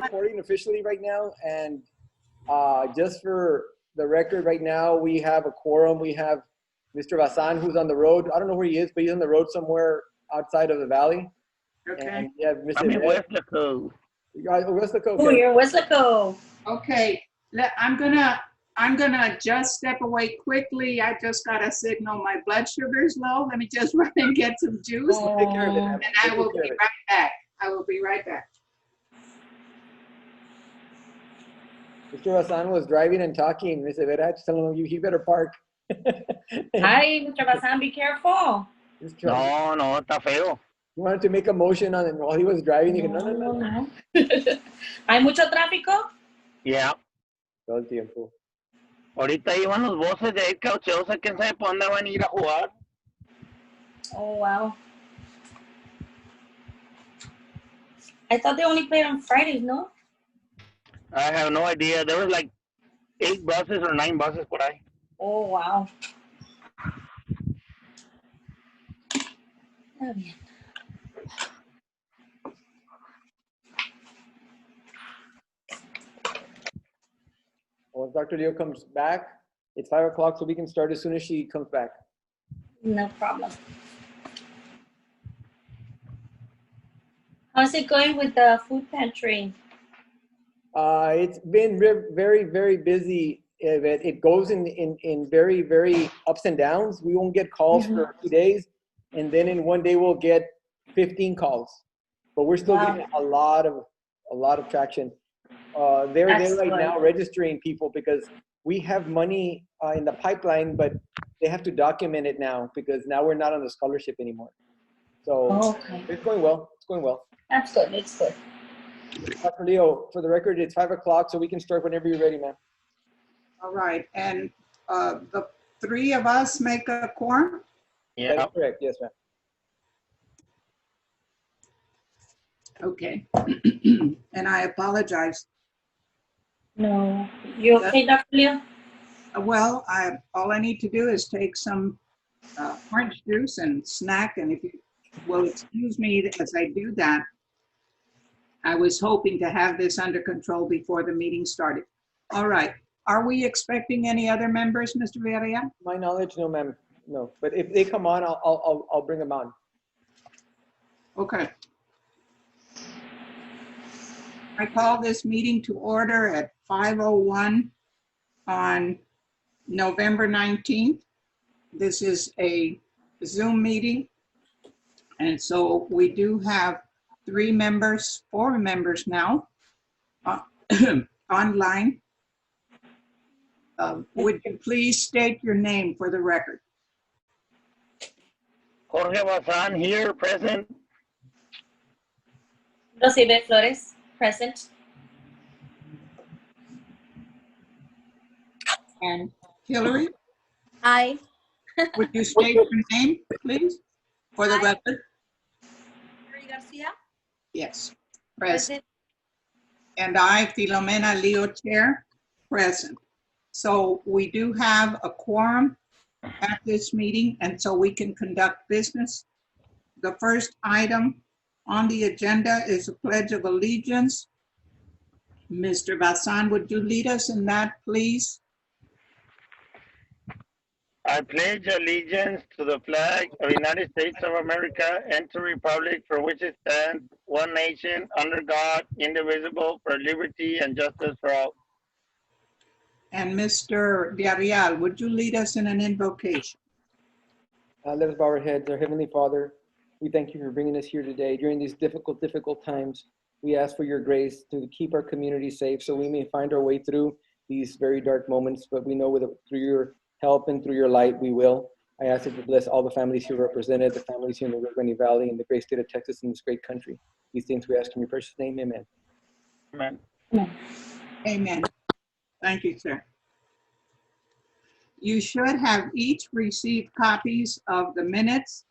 recording officially right now, and just for the record, right now we have a quorum. We have Mr. Basan, who's on the road. I don't know where he is, but he's on the road somewhere outside of the valley. Okay. And we have Mr. I'm in Westlaco. Westlaco. Oh, you're in Westlaco. Okay. I'm gonna just step away quickly. I just got a signal. My blood sugar's low. Let me just run and get some juice. Take care of it. And I will be right back. I will be right back. Mr. Basan was driving and talking. Mr. Vera, just telling him he better park. Hi, Mr. Basan, be careful. No, está feo. He wanted to make a motion on it while he was driving. He said, no. ¿Hay mucho tráfico? Yeah. Todo el tiempo. Ahorita iban los voces de ir caucheosa, quién sabe por dónde van a ir a jugar. Oh, wow. I thought they only played on Fridays, no? I have no idea. There was like 8 buses or 9 buses por ahí. Oh, wow. Está bien. Once Dr. Leo comes back, it's 5 o'clock, so we can start as soon as she comes back. No problem. How's it going with the food pantry? It's been very, very busy. It goes in very, very ups and downs. We won't get calls for 2 days, and then in one day we'll get 15 calls. But we're still getting a lot of traction. They're right now registering people because we have money in the pipeline, but they have to document it now because now we're not on the scholarship anymore. So it's going well. It's going well. That's good. It's good. Dr. Leo, for the record, it's 5 o'clock, so we can start whenever you're ready, man. All right. And the 3 of us make a quorum? Yeah. That's correct. Yes, ma'am. Okay. And I apologize. No. You okay, Dr. Leo? Well, all I need to do is take some orange juice and snack. And if you will excuse me as I do that, I was hoping to have this under control before the meeting started. All right. Are we expecting any other members, Mr. Villarreal? My knowledge, no, ma'am. No. But if they come on, I'll bring them on. Okay. I call this meeting to order at 5:01 on November 19th. This is a Zoom meeting. And so we do have 4 members now online. Would you please state your name for the record? Jorge Bazan here, present. Rosibel Flores, present. And Hillary, Aye. would you state your name, please, for the Aye. record? Hillary Garcia, Yes, present. And I, Filomena Leo, Chair, present. So we do have a quorum at this meeting, and so we can conduct business. The first item on the agenda is a Pledge of Allegiance. Mr. Basan, would you lead us in that, please? I pledge allegiance to the flag of the United States of America and to the republic for which it stands, one nation, under God, indivisible, for liberty and justice for all. And Mr. Villarreal, would you lead us in an invocation? Let us bow our heads. Our Heavenly Father, we thank you for bringing us here today during these difficult times. We ask for your grace to keep our community safe so we may find our way through these very dark moments, but we know through your help and through your light, we will. I ask that you bless all the families here represented, the families here in the Rio Grande Valley, in the great state of Texas, in this great country. These things we ask in your precious name, amen. Amen. Amen. Thank you, sir. You should have each received copies of the minutes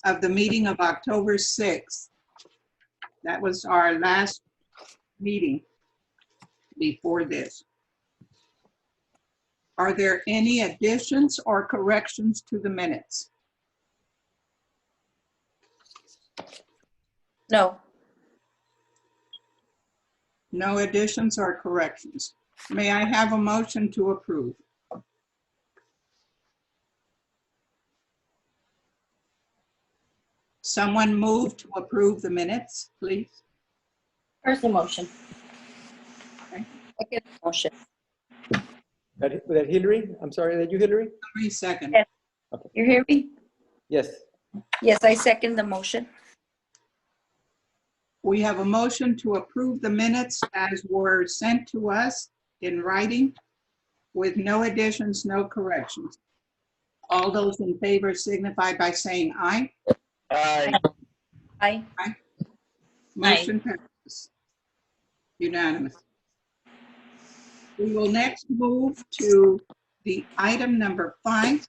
of the meeting of October 6th. That was our last meeting before this. Are there any additions or corrections to the minutes? no. No additions or corrections. May I have a motion to approve? Someone move to approve the minutes, please. Person motion. Okay. Second motion. That Hillary? I'm sorry, that you, Hillary? 3 seconds. Yes. You hear me? Yes. Yes, I second the motion. We have a motion to approve the minutes as were sent to us in writing with no additions, no corrections. All those in favor signify by saying aye. Aye. Aye. Motion passes. Unanimous. We will next move to the item number 5,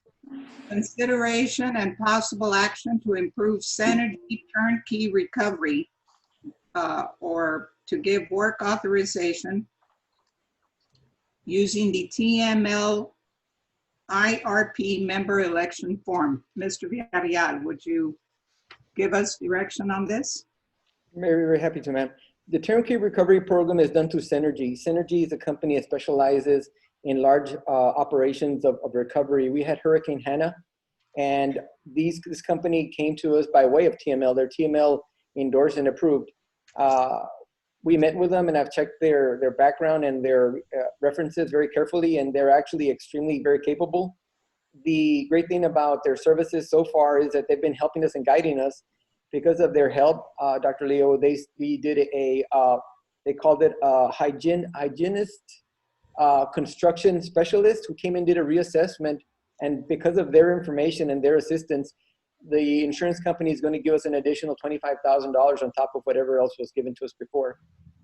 consideration and possible action to improve Synergy turnkey recovery or to give work authorization using the TML IRP member election form. Mr. Villarreal, would you give us direction on this? Very, very happy to, ma'am. The turnkey recovery program is done through Synergy. Synergy is a company that specializes in large operations of recovery. We had Hurricane Hannah, and this company came to us by way of TML. Their TML endorsed and approved. We met with them, and I've checked their background and their references very carefully, and they're actually extremely very capable. The great thing about their services so far is that they've been helping us and guiding us. Because of their help, Dr. Leo, we did they called it a hygienist construction specialist who came and did a reassessment. And because of their information and their assistance, the insurance company is going to give us an additional $25,000 on top of whatever else was given to us before.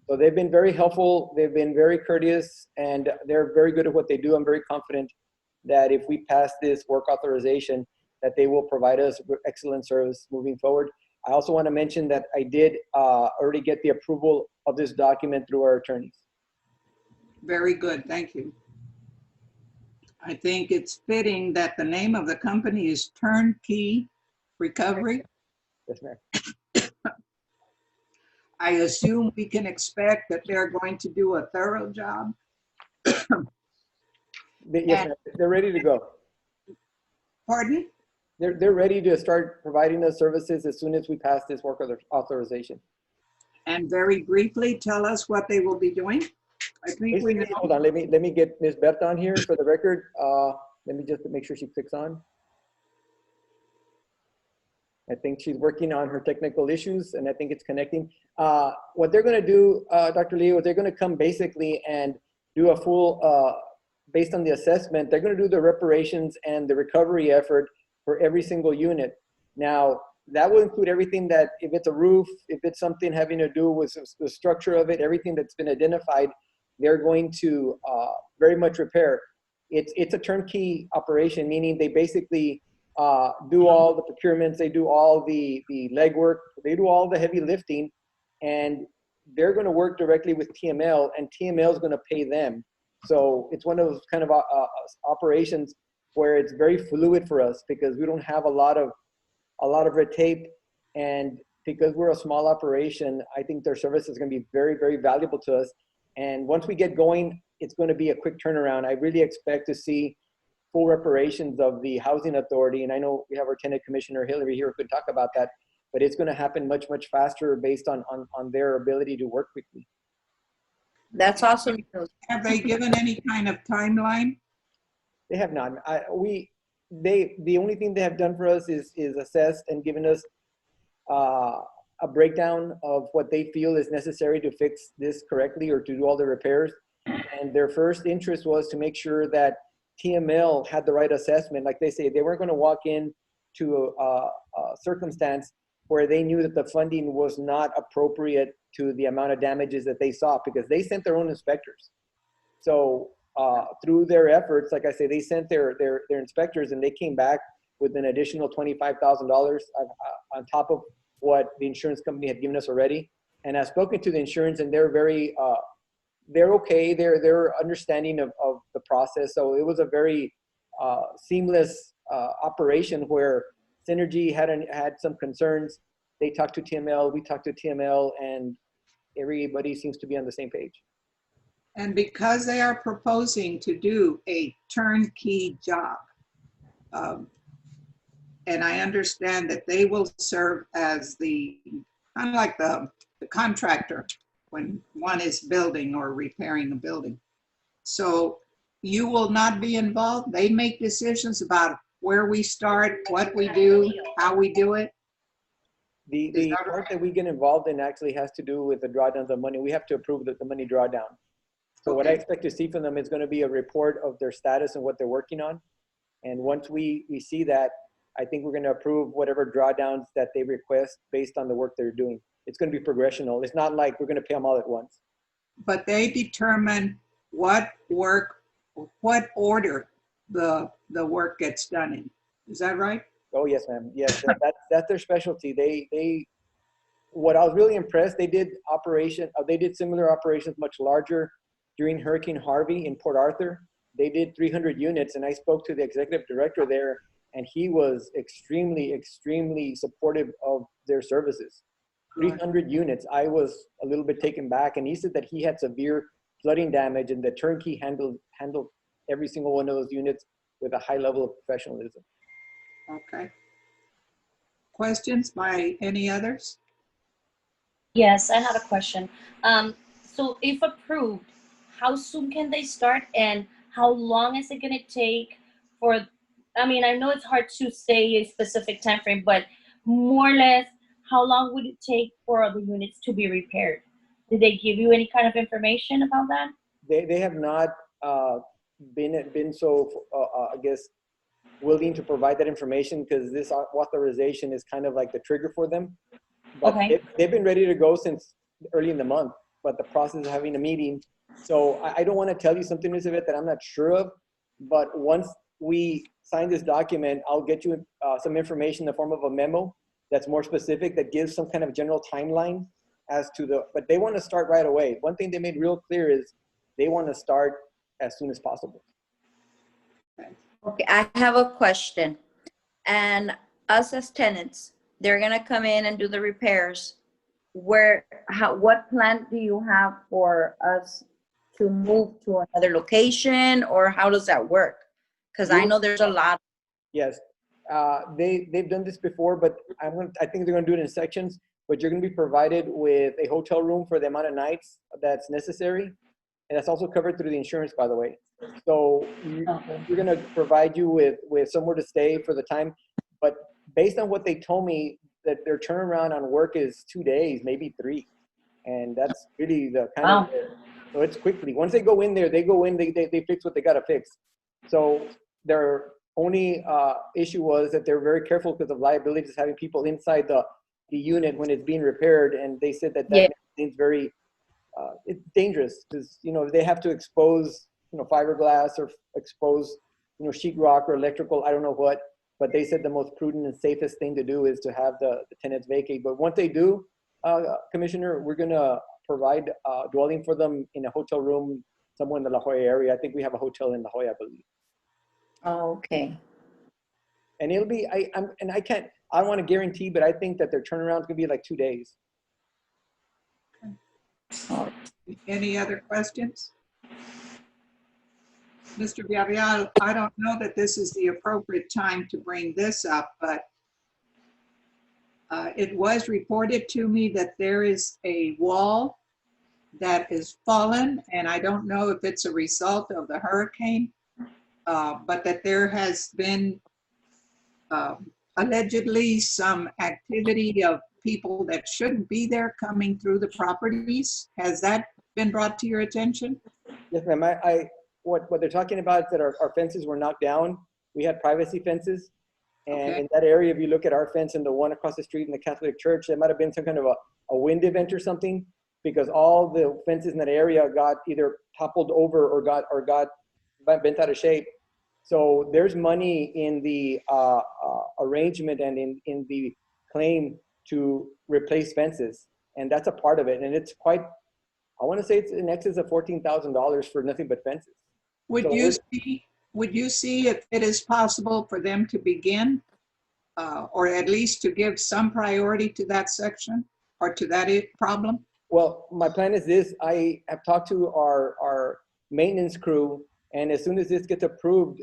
So they've been very helpful. They've been very courteous, and they're very good at what they do. I'm very confident that if we pass this work authorization, that they will provide us excellent service moving forward. I also want to mention that I did already get the approval of this document through our attorneys. Very good, thank you. I think it's fitting that the name of the company is Turnkey Recovery. Yes, ma'am. I assume we can expect that they're going to do a thorough job. Yes, ma'am. They're ready to go. Pardon? They're ready to start providing us services as soon as we pass this work authorization. And very briefly, tell us what they will be doing. I think we know. Hold on, let me get Ms. Beth on here for the record. Let me just make sure she clicks on. I think she's working on her technical issues, and I think it's connecting. What they're going to do, Dr. Leo, they're going to come basically and do a full, based on the assessment, they're going to do the reparations and the recovery effort for every single unit. Now, that will include everything that, if it's a roof, if it's something having to do with the structure of it, everything that's been identified, they're going to very much repair. It's a turnkey operation, meaning they basically do all the procurements, they do all the legwork, they do all the heavy lifting, and they're going to work directly with TML, and TML is going to pay them. So it's one of those kind of operations where it's very fluid for us because we don't have a lot of red tape, and because we're a small operation, I think their service is going to be very, very valuable to us. And once we get going, it's going to be a quick turnaround. I really expect to see full reparations of the housing authority. And I know we have our tenant commissioner, Hillary, here who could talk about that, but it's going to happen much, much faster based on their ability to work quickly. That's awesome. Have they given any kind of timeline? They have not. The only thing they have done for us is assessed and given us a breakdown of what they feel is necessary to fix this correctly or to do all the repairs. And their first interest was to make sure that TML had the right assessment. Like they say, they weren't going to walk in to a circumstance where they knew that the funding was not appropriate to the amount of damages that they saw, because they sent their own inspectors. So through their efforts, like I say, they sent their inspectors, and they came back with an additional $25,000 on top of what the insurance company had given us already. And I've spoken to the insurance, and they're very, they're okay. They're understanding of the process. So it was a very seamless operation where Synergy had some concerns. They talked to TML, we talked to TML, and everybody seems to be on the same page. And because they are proposing to do a turnkey job, and I understand that they will serve as the, kind of like the contractor when one is building or repairing a building. So you will not be involved. They make decisions about where we start, what we do, how we do it. The part that we get involved in actually has to do with the drawdowns of money. We have to approve the money drawdown. So what I expect to see from them is going to be a report of their status and what they're working on. And once we see that, I think we're going to approve whatever drawdowns that they request based on the work they're doing. It's going to be progressional. It's not like we're going to pay them all at once. But they determine what work, what order the work gets done in. Is that right? Oh, yes, ma'am. Yes, that's their specialty. What I was really impressed, they did similar operations much larger during Hurricane Harvey in Port Arthur. They did 300 units, and I spoke to the executive director there, and he was extremely, extremely supportive of their services. 300 units. I was a little bit taken back, and he said that he had severe flooding damage, and the turnkey handled every single one of those units with a high level of professionalism. Okay. Questions by any others? Yes, I had a question. So if approved, how soon can they start, and how long is it going to take for, I mean, I know it's hard to say a specific time frame, but more or less, how long would it take for the units to be repaired? Did they give you any kind of information about that? They have not been so, I guess, willing to provide that information, because this authorization is kind of like the trigger for them. But Okay. they've been ready to go since early in the month, but the process of having a meeting. So I don't want to tell you something, Ms. Yvette, that I'm not sure of, but once we sign this document, I'll get you some information in the form of a memo that's more specific, that gives some kind of general timeline as to but they want to start right away. One thing they made real clear is they want to start as soon as possible. Okay, I have a question. And us as tenants, they're gonna come in and do the repairs. What plan do you have for us to move to another location, or how does that work? Because I know there's a lot. Yes, they've done this before, but I think they're gonna do it in sections. But you're gonna be provided with a hotel room for the amount of nights that's necessary, and that's also covered through the insurance, by the way. So we're gonna provide you with somewhere to stay for the time. But based on what they told me, that their turnaround on work is 2 days, maybe 3, and that's really the kind of. So it's quickly. Once they go in there, they fix what they gotta fix. So their only issue was that they're very careful because of liabilities, having people inside the unit when it's being repaired, and they said that seems very it's dangerous, because they have to expose fiberglass or expose sheetrock or electrical, I don't know what, but they said the most prudent and safest thing to do is to have the tenants vacate. But once they do, Commissioner, we're gonna provide dwelling for them in a hotel room somewhere in the La Jolla area. I think we have a hotel in La Jolla, I believe. Oh, okay. And it'll be, I don't want to guarantee, but I think that their turnaround's gonna be like 2 days. Any other questions? Mr. Villarreal, I don't know that this is the appropriate time to bring this up, but it was reported to me that there is a wall that is fallen, and I don't know if it's a result of the hurricane, but that there has been allegedly some activity of people that shouldn't be there coming through the properties. Has that been brought to your attention? Yes, ma'am. What they're talking about is that our fences were knocked down. We had privacy fences. And in that area, if you look at our fence and the one across the street in the Catholic Church, there might have been some kind of a wind event or something, because all the fences in that area got either toppled over or got bent out of shape. So there's money in the arrangement and in the claim to replace fences. And that's a part of it. And it's quite, I want to say it's in excess of $14,000 for nothing but fences. Would you see if it is possible for them to begin, or at least to give some priority to that section or to that problem? Well, my plan is this. I have talked to our maintenance crew, and as soon as this gets approved,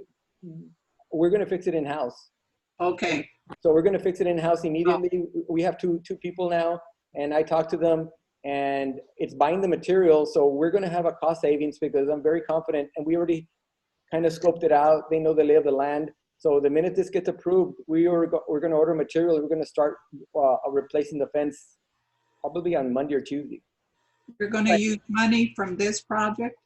we're going to fix it in-house. Okay, So we're going to fix it in-house immediately. We have two people now, and I talked to them, and it's buying the material. So we're going to have a cost savings because I'm very confident, and we already kind of scoped it out. They know the lay of the land. So the minute this gets approved, we're going to order material. We're going to start replacing the fence probably on Monday or Tuesday. you're going to use money from this project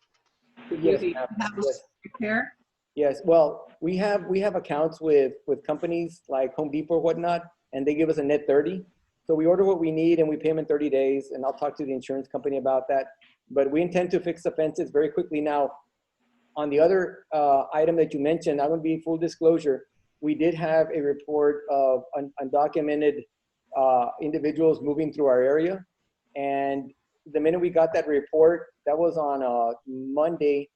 to do Yes, the ma'am. house Yes. repair? Yes, well, we have accounts with companies like Home Depot or whatnot, and they give us a net 30. So we order what we need and we pay them in 30 days, and I'll talk to the insurance company about that. But we intend to fix the fences very quickly. Now, on the other item that you mentioned, I'm gonna be full disclosure. We did have a report of undocumented individuals moving through our area. And the minute we got that report, that was on a Monday,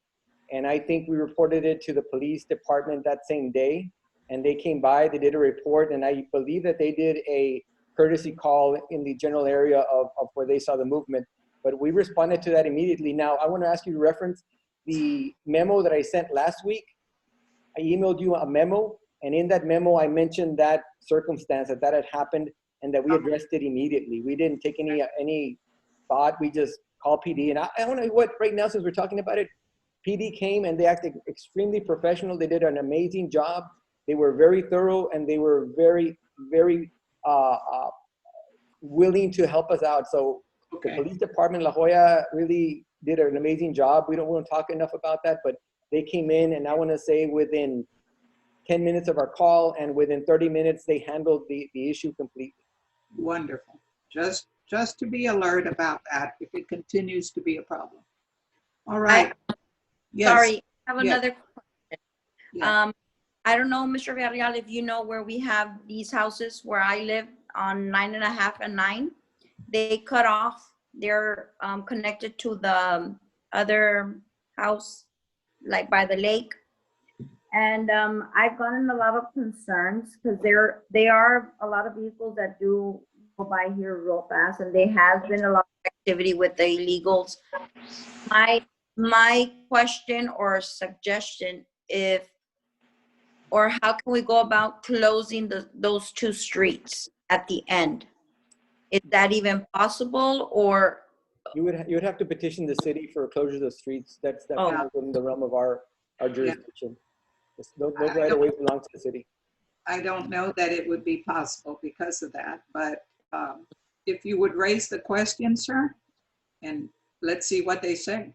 and I think we reported it to the police department that same day, and they came by, they did a report, and I believe that they did a courtesy call in the general area of where they saw the movement, but we responded to that immediately. Now, I want to ask you to reference the memo that I sent last week. I emailed you a memo, and in that memo, I mentioned that circumstance, that had happened, and that we addressed it immediately. We didn't take any thought, we just called PD, and I want to, what, right now, since we're talking about it, PD came and they acted extremely professional. They did an amazing job. They were very thorough, and they were very, very willing to help us out. So Okay. the police department, La Joya, really did an amazing job. We don't want to talk enough about that, but they came in, and I want to say within 10 minutes of our call and within 30 minutes, they handled the issue completely. Wonderful. Just to be alert about that if it continues to be a problem. All right. Yes. Sorry, I have Yes. another question. Yes. I don't know, Mr. Villarreal, if you know where we have these houses where I live on 9.5 and 9. They cut off, they're connected to the other house, like by the lake. And I've gotten a lot of concerns because they are a lot of vehicles that do go by here real fast, and there has been a lot of activity with the illegals. My question or suggestion, how can we go about closing those two streets at the end? Is that even possible, or? You would have to petition the city for closure of streets. That's not within the realm of our jurisdiction. Those right of ways belong to the city. I don't know that it would be possible because of that, but if you would raise the question, sir, and let's see what they say.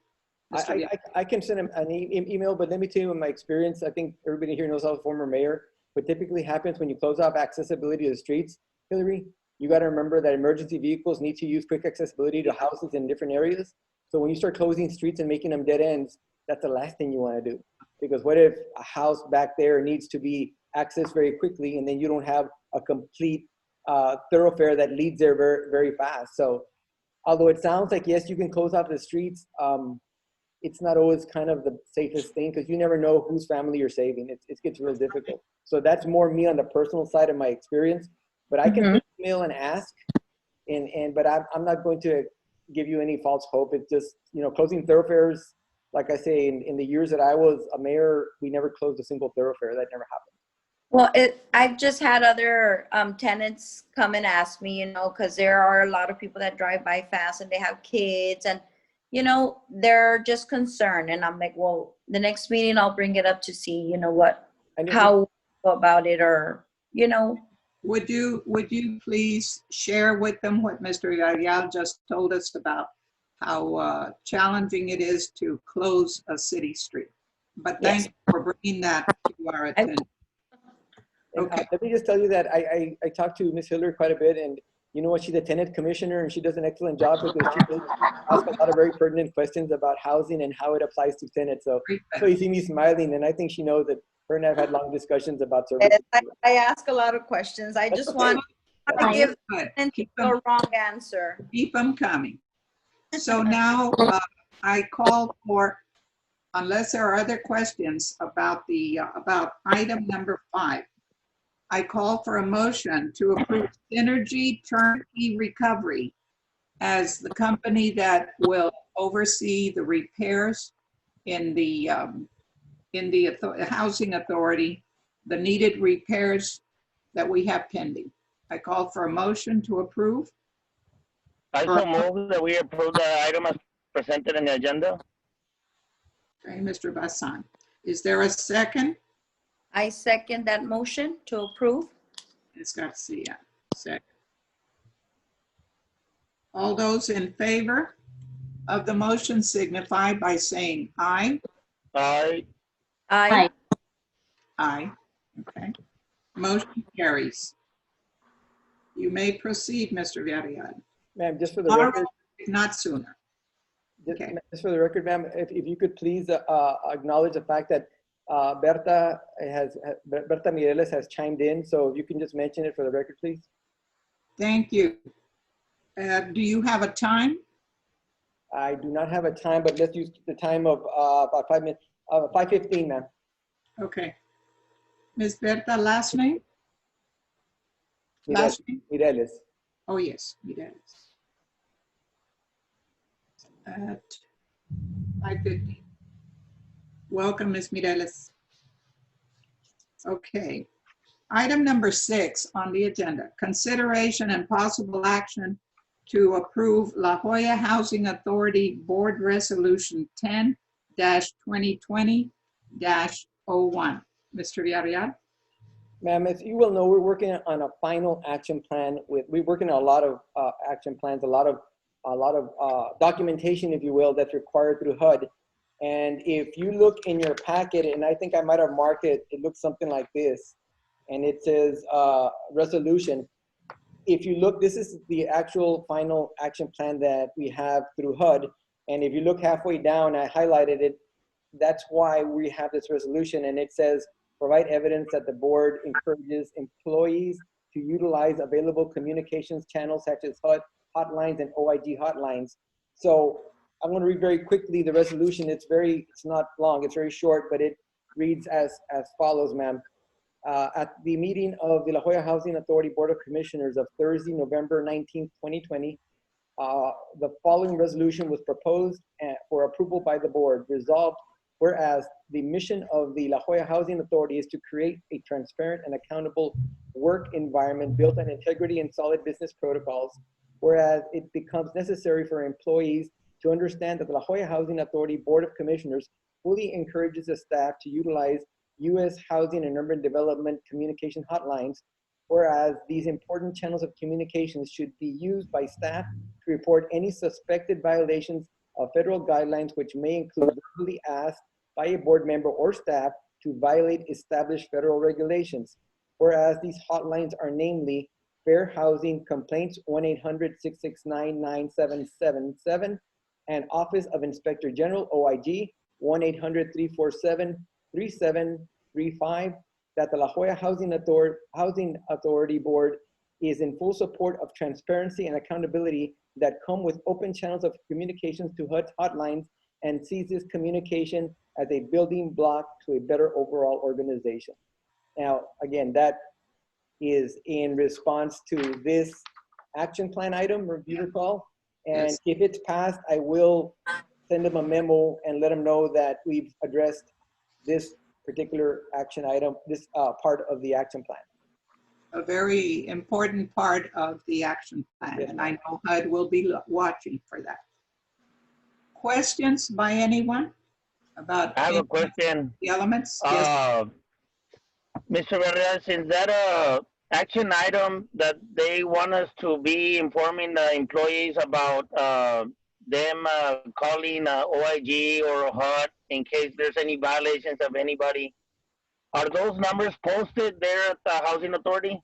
I can send them an email, but let me tell you, in my experience, I think everybody here knows, I was a former mayor. What typically happens when you close off accessibility to the streets, Hillary, you got to remember that emergency vehicles need to use quick accessibility to houses in different areas. So when you start closing streets and making them dead ends, that's the last thing you want to do. Because what if a house back there needs to be accessed very quickly, and then you don't have a complete thoroughfare that leads there very, very fast. So although it sounds like, yes, you can close off the streets, it's not always kind of the safest thing, because you never know whose family you're saving. It gets real difficult. So that's more me on the personal side of my experience. But I can email and ask, but I'm not going to give you any false hope. It's just, closing thoroughfares, like I say, in the years that I was a mayor, we never closed a single thoroughfare. That never happened. Well, I've just had other tenants come and ask me, because there are a lot of people that drive by fast and they have kids, and, they're just concerned. And I'm like, well, the next meeting I'll bring it up to see, how we go about it, or, Would you please share with them what Mr. Villarreal just told us about how challenging it is to close a city street? But thank you for bringing that to our attention. Okay. Let me just tell you that I talked to Ms. Hillary quite a bit, and you know what, she's a tenant commissioner, and she does an excellent job because she does ask a lot of very pertinent questions about housing and how it applies to tenants. So you see me smiling, and I think she knows that her and I have had long discussions about services. I ask a lot for. I just want to give the wrong answer. Keep them coming. So now I call for, unless there are other questions about about item number 5, I call for a motion to approve Synergy Turnkey Recovery as the company that will oversee the repairs in the housing authority, the needed repairs that we have pending. I call for a motion to approve. I so move that we approve the item as presented in the agenda. Okay, Mr. Bassan. Is there a second? I second that motion to approve. Ms. Garcia, second. All those in favor of the motion signify by saying aye. Aye. Aye. Aye. Okay. Motion carries. You may proceed, Mr. Villarreal. Ma'am, just for the record, If not sooner. Okay. just for the record, ma'am, if you could please acknowledge the fact that Berta Mireles has chimed in, so if you can just mention it for the record, please. Thank you. Do you have a time? I do not have a time, but let's use the time of about 5 minutes, 5:15, ma'am. Okay. Ms. Berta, last name? Last name? Mireles. Oh, yes, Mireles. At 5:50. Welcome, Ms. Mireles. Okay. Item number 6 on the agenda, consideration and possible action to approve La Joya Housing Authority Board Resolution 10-2020-01. Mr. Villarreal? Ma'am, as you will know, we're working on a final action plan. We're working on a lot of action plans, a lot of documentation, if you will, that's required through HUD. And if you look in your packet, and I think I might have marked it, it looks something like this, and it says resolution. If you look, this is the actual final action plan that we have through HUD. And if you look halfway down, I highlighted it. That's why we have this resolution, and it says, provide evidence that the board encourages employees to utilize available communications channels such as HUD hotlines and OIG hotlines. So I'm going to read very quickly the resolution. It's not long, it's very short, but it reads as follows, ma'am. At the meeting of the La Joya Housing Authority Board of Commissioners of Thursday, November 19th, 2020, the following resolution was proposed for approval by the board. Resolved, whereas the mission of the La Joya Housing Authority is to create a transparent and accountable work environment built on integrity and solid business protocols, whereas it becomes necessary for employees to understand that the La Joya Housing Authority Board of Commissioners fully encourages the staff to utilize U.S. Housing and Urban Development communication hotlines, whereas these important channels of communications should be used by staff to report any suspected violations of federal guidelines, which may include verbally asked by a board member or staff to violate established federal regulations. Whereas these hotlines are namely Fair Housing Complaints 1-800-669-9777 and Office of Inspector General OIG 1-800-347-3735, that the La Joya Housing Authority Board is in full support of transparency and accountability that come with open channels of communications to HUD hotlines and sees this communication as a building block to a better overall organization. Now, again, that is in response to this action plan item, if you recall. And Yes. if it's passed, I will send them a memo and let them know that we've addressed this particular action item, this part of the action plan. A very important part of the action plan, Yes, and I know HUD will be watching for that. Questions by anyone about I have any a of question. the elements? Yes. Mr. Varela, is that a action item that they want us to be informing the employees about them calling OIG or HUD in case there's any violations of anybody? Are those numbers posted there at the Housing Authority?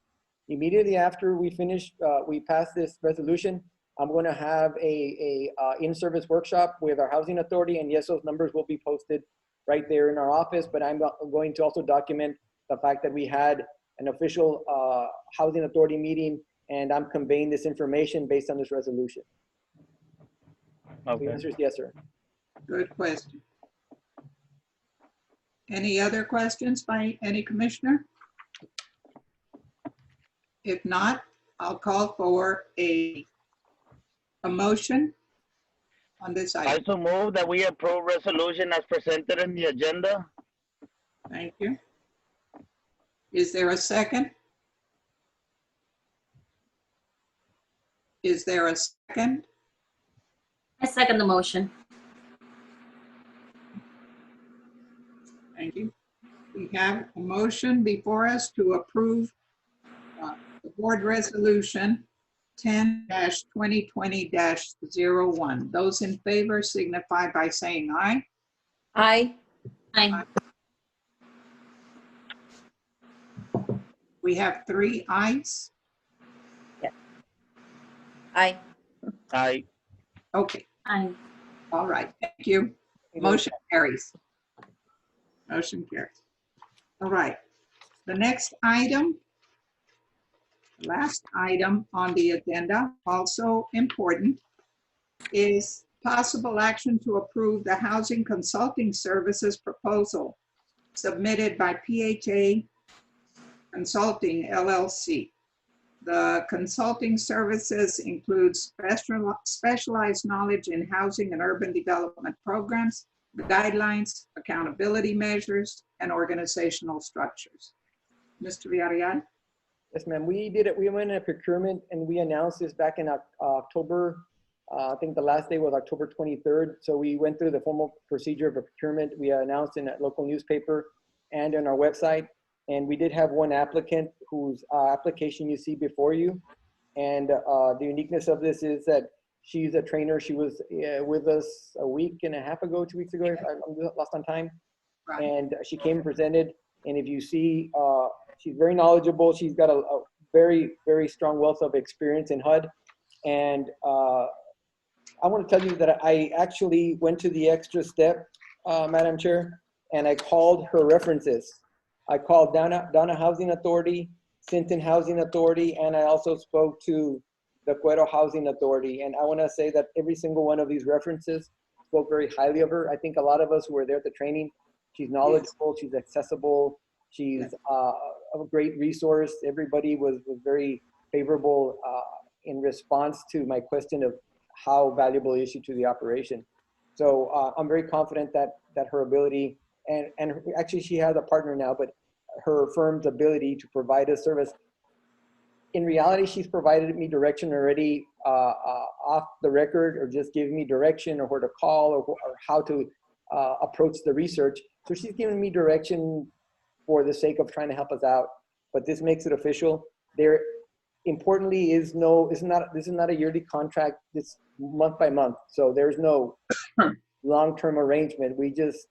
Immediately after we finish, we pass this resolution, I'm going to have a in-service workshop with our housing authority, and yes, those numbers will be posted right there in our office, but I'm going to also document the fact that we had an official housing authority meeting, and I'm conveying this information based on this resolution. Okay. The answer is yes, sir. Good question. Any other questions by any commissioner? If not, I'll call for a a motion on this I item? so move that we approve resolution as presented in the agenda. Thank you. Is there a second? Is there a second? I second the motion. Thank you. We have a motion before us to approve the board resolution 10-2020-01. Those in favor signify by saying aye. Aye. Aye. We have 3 ayes. Aye. Aye. Okay, Aye. all right, thank you. Motion carries. Motion carries. All right, the next item, last item on the agenda, also important, is possible action to approve the housing consulting services proposal submitted by PHA Consulting LLC. The consulting services include specialized knowledge in housing and urban development programs, guidelines, accountability measures, and organizational structures. Mr. Villarreal? Yes, ma'am. We did it. We went in a procurement and we announced this back in October. I think the last day was October 23rd. So we went through the formal procedure of a procurement. We announced in a local newspaper and on our website. And we did have one applicant whose application you see before you. And the uniqueness of this is that she's a trainer. She was with us a week and a half ago, 2 weeks ago, if I'm lost on time. Right. And she came and presented. And if you see, she's very knowledgeable. She's got a very, very strong wealth of experience in HUD. And I want to tell you that I actually went to the extra step, Madam Chair, and I called her references. I called Donna Housing Authority, Sinton Housing Authority, and I also spoke to the Cuero Housing Authority. And I want to say that every single one of these references spoke very highly of her. I think a lot of us who were there at the training, she's knowledgeable, she's accessible, she's a great resource. Everybody was very favorable in response to my question of how valuable is she to the operation. So I'm very confident that her ability, and actually she has a partner now, but her firm's ability to provide a service. In reality, she's provided me direction already off the record, or just giving me direction or where to call or how to approach the research. So she's giving me direction for the sake of trying to help us out. But this makes it official. There, importantly, this is not a yearly contract. It's month by month. So there's no long-term arrangement. We just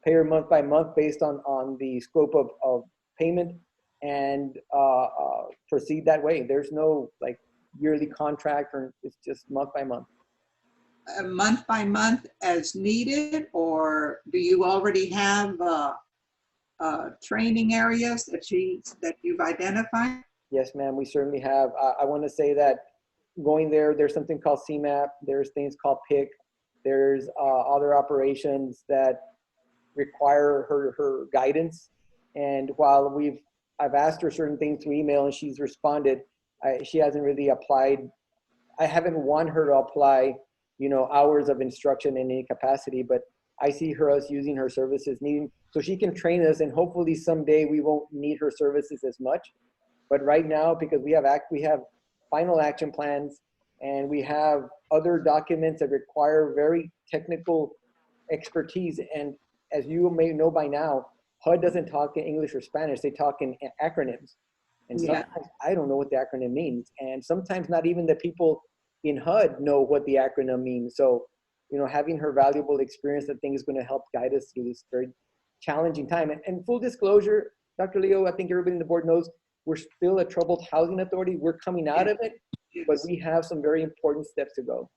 pay her month by month based on the scope of payment and proceed that way. There's no like yearly contract, or it's just month by month. Month by month as needed, or do you already have training areas that you've identified? Yes, ma'am, we certainly have. I want to say that going there's something called CMAP, there's things called PIC, there's other operations that require her guidance. And while I've asked her certain things through email and she's responded, she hasn't really applied. I haven't want her to apply, hours of instruction in any capacity, but I see her as using her services, so she can train us, and hopefully someday we won't need her services as much. But right now, because we have final action plans and we have other documents that require very technical expertise, and as you may know by now, HUD doesn't talk in English or Spanish, they talk in acronyms. And sometimes I don't know what the acronym means. And sometimes not even the people in HUD know what the acronym means. So, having her valuable experience, I think is going to help guide us through this very challenging time. And full disclosure, Dr. Leo, I think everybody on the board knows we're still a troubled housing authority. We're coming out of it, but we have some very important steps to go.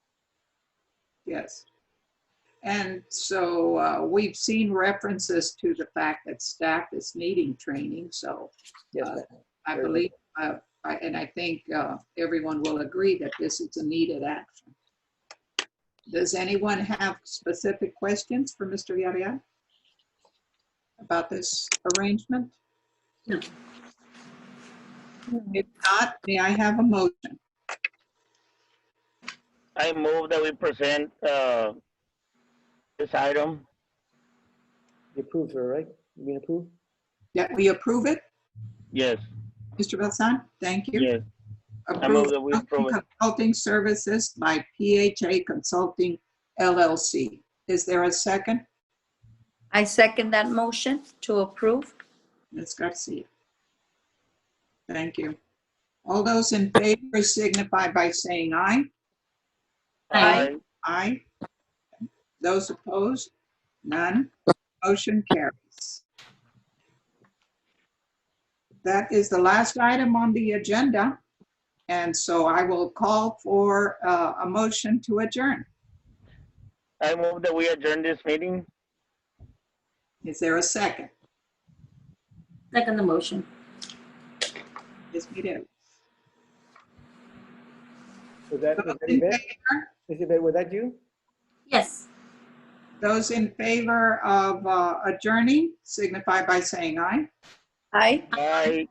Yes. And so we've seen references to the fact that staff is needing training. So Yes, I believe, and I think everyone will agree that this is a needed action. Does anyone have specific questions for Mr. Villarreal about this arrangement? No. If not, may I have a motion? I move that we present this item. You approved, sir, right? You mean approved? That we approve it? Yes, Mr. Belson, thank you. yes. I Approve move that we approve it. consulting services by PHA Consulting LLC. Is there a second? I second that motion to approve. Ms. Garcia. Thank you. All those in favor signify by saying aye. Aye. Aye. Those opposed? None. Motion carries. That is the last item on the agenda. And so I will call for a motion to adjourn. I move that we adjourn this meeting. Is there a second? Second the motion. Yes, we do. Was that Those in Yvette? favor- Is Yvette, was that you? Yes. Those in favor of adjourning signify by saying aye. Aye. Aye.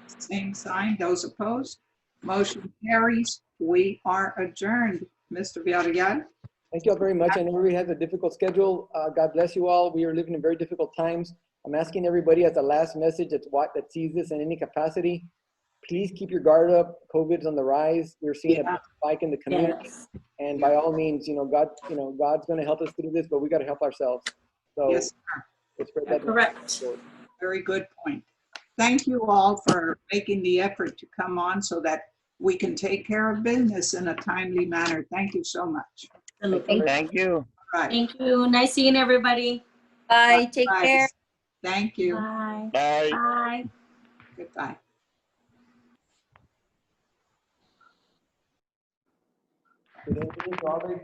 Same sign. Those opposed? Motion carries. We are adjourned. Mr. Villarreal? Thank you all very much. I know everybody has a difficult schedule. God bless you all. We are living in very difficult times. I'm asking everybody as a last message that sees this in any capacity, please keep your guard up. COVID's on the rise. We're seeing a spike in the community. Yes. And by all means, God's going to help us through this, but we got to help ourselves. So Yes, sir. let's spread that. Correct. Very good point. Thank you all for making the effort to come on so that we can take care of business in a timely manner. Thank you so much. Absolutely. Thank you. All right. Thank you. Nice seeing everybody. Bye. Take Bye. care. Thank you. Bye. Bye. Bye. Goodbye. Good evening to all the